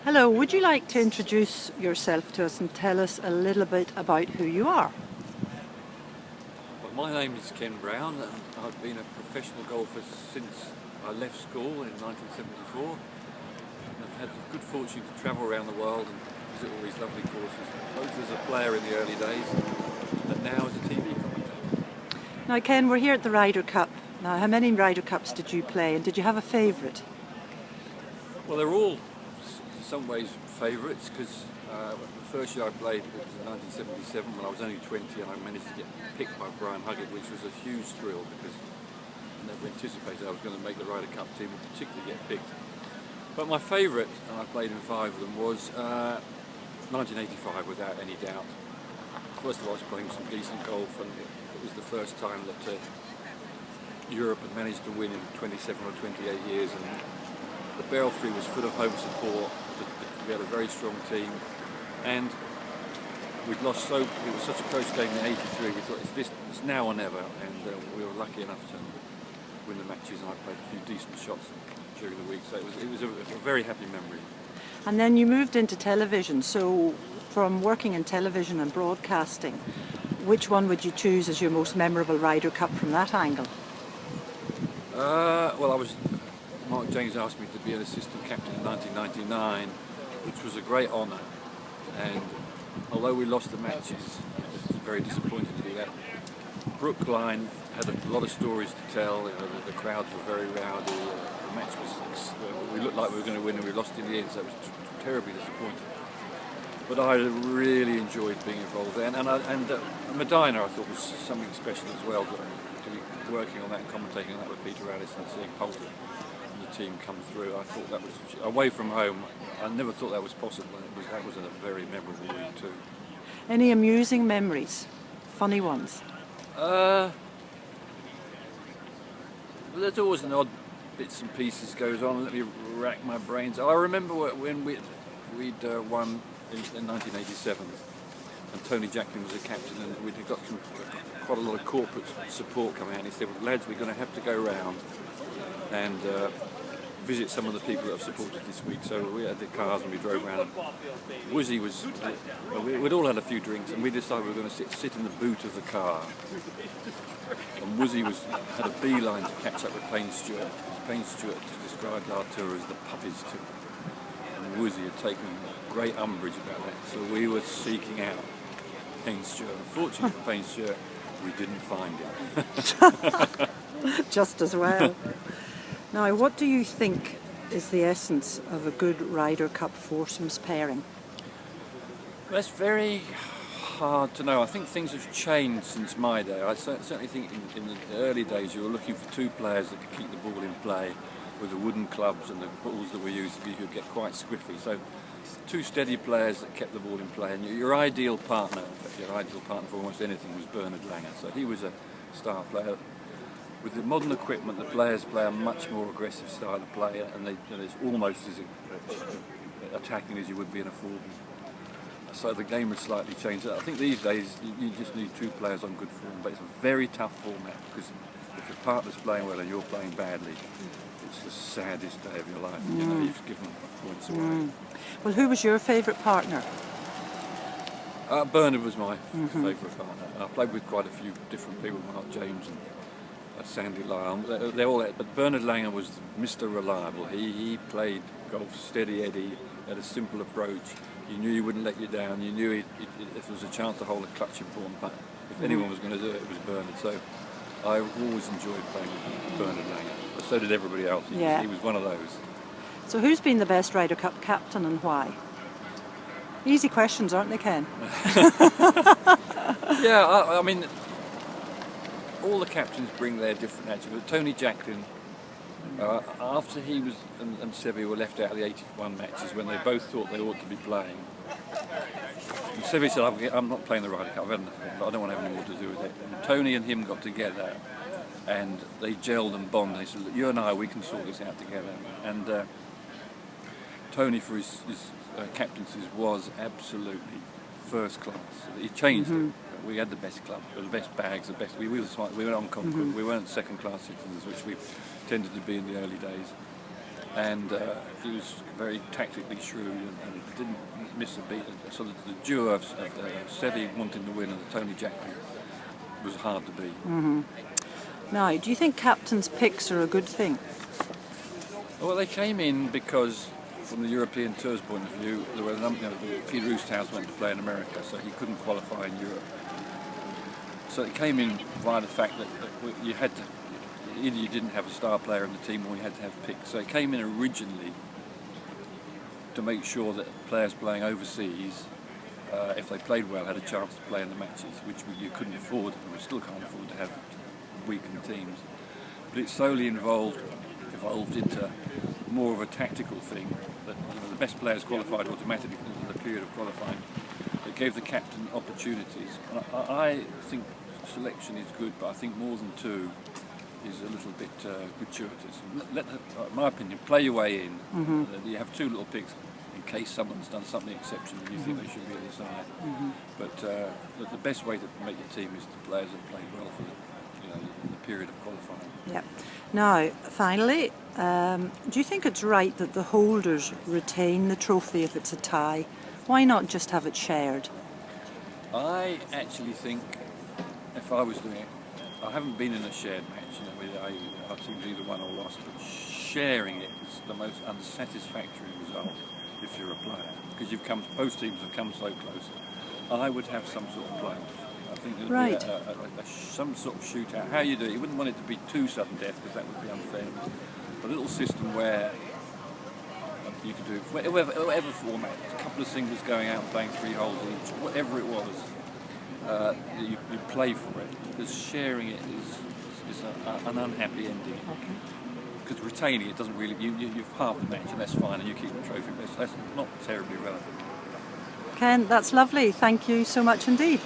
Hello, would you like to introduce yourself to us and tell us a little bit about who you are? Well, my name is Ken Brown, and I've been a professional golfer since I left school in 1974. And I've had the good fortune to travel around the world and visit all these lovely courses, both as a player in the early days and now as a TV commentator. Now, Ken, we're here at the Ryder Cup. Now, how many Ryder Cups did you play, and did you have a favourite? Well, they're all in some ways favourites, because the first year I played was in 1977 when I was only 20, and I managed to get picked by Brian Huggett, which was a huge thrill because I never anticipated I was going to make the Ryder Cup team and particularly get picked. But my favourite, and I played in 5 of them, was 1985 without any doubt. First of all, I was playing some decent golf, and it was the first time that Europe had managed to win in 27 or 28 years, and the Belfry was full of home support. We had a very strong team, and we'd lost it was such a close game in '83. We thought it's now or never, and we were lucky enough to win the matches, and I played a few decent shots during the week, so it was a very happy memory. And then you moved into television, so from working in television and broadcasting, which one would you choose as your most memorable Ryder Cup from that angle? Well, Mark James asked me to be an assistant captain in 1999, which was a great honour, and although we lost the matches, I was very disappointed to do that. Brookline had a lot of stories to tell. The crowds were very rowdy. The match was, we looked like we were going to win, and we lost in the end, so it was terribly disappointing. But I really enjoyed being involved there, and Medina I thought was something special as well. To be working on that and commentating on that with Peter Alice and seeing Poulter and the team come through, I thought that was away from home. I never thought that was possible, and that was a very memorable week too. Any amusing memories, funny ones? There's always an odd bits and pieces goes on. Let me rack my brains. I remember when we'd won in 1987, and Tony Jacklin was the captain, and we'd got quite a lot of corporate support coming out, and he said, well, lads, we're going to have to go round and visit some of the people that have supported this week. So we had the cars and we drove around. Woozy we'd all had a few drinks, and we decided we were going to sit in the boot of the car. And Woozy had a beeline to catch up with Payne Stewart. Payne Stewart described our tour as the puppies tour. And Woozy had taken great umbrage about that. So we were seeking out Payne Stewart. Unfortunately for Payne Stewart, we didn't find him. Just as well. Now, what do you think is the essence of a good Ryder Cup foursomes pairing? That's very hard to know. I think things have changed since my day. I certainly think in the early days you were looking for 2 players that could keep the ball in play. With the wooden clubs and the balls that we used, you could get quite squiffy. So 2 steady players that kept the ball in play, and your ideal partner, in fact, your ideal partner for almost anything was Bernard Langer. So he was a star player. With the modern equipment, the players play a much more aggressive style of play, and it's almost as attacking as you would be in a form. So the game has slightly changed. I think these days you just need 2 players on good form, but it's a very tough format, because if your partner's playing well and you're playing badly, it's the saddest day of your life. You know, you've given points away. Well, who was your favourite partner? Bernard was my favourite partner. I played with quite a few different people, Mark James and Sandy Lyle. They all had, but Bernard Langer was Mr. Reliable. He played golf steady Eddie, had a simple approach. You knew he wouldn't let you down. You knew if there was a chance to hold a clutch important putt, if anyone was going to do it, it was Bernard. So I always enjoyed playing with Bernard Langer. But so did everybody else. He was one of those. So who's been the best Ryder Cup captain and why? Easy questions, aren't they, Ken? Yeah, I mean, all the captains bring their different attitude. But Tony Jacklin, after he was and Seve were left out of the 81 matches when they both thought they ought to be playing, and Seve said, I'm not playing the Ryder Cup, I've had enough of it, but I don't want to have any more to do with it. And Tony and him got together and they gelled and bonded. They said, you and I, we can sort this out together. And Tony, for his captaincies, was absolutely first class. He changed it. We had the best club, the best bags, the best. We were smart. We were on Concord. We weren't second-class citizens, which we tended to be in the early days. and he was very tactically shrewd and didn't miss a beat. So the duo of Seve wanting to win and Tony Jackman was hard to beat. Now, do you think captain's picks are a good thing? Well, they came in because, from the European Tour's point of view, there were a number. Peter Oosthuizen went to play in America, so he couldn't qualify in Europe. So it came in via the fact that you had to, either you didn't have a star player in the team or you had to have picks. So it came in originally to make sure that players playing overseas, if they played well, had a chance to play in the matches, which you couldn't afford, and we still can't afford to have weakened teams. But it slowly evolved into more of a tactical thing, that the best players qualified automatically into the period of qualifying. It gave the captain opportunities. I think selection is good, but I think more than two is a little bit gratuitous. In my opinion, play your way in. You have two little picks in case someone's done something exceptional and you think they should be on the side. But the best way to make your team is the players that play well for the period of qualifying. Yep. Now, finally, do you think it's right that the holders retain the trophy if it's a tie? Why not just have it shared? I actually think, if I was doing it, I haven't been in a shared match, our team's either won or lost, but sharing it is the most unsatisfactory result if you're a player, because both teams have come so close. I would have some sort of play. I think there'd be some sort of shootout. How you do it, you wouldn't want it to be too sudden death, because that would be unfair. A little system where you could do whatever format, a couple of singles going out and playing 3 holes each, whatever it was, you play for it. Because sharing it is an unhappy ending. Because retaining it doesn't really, you've halved the match and that's fine, and you keep the trophy. That's not terribly relevant. Ken, that's lovely. Thank you so much indeed.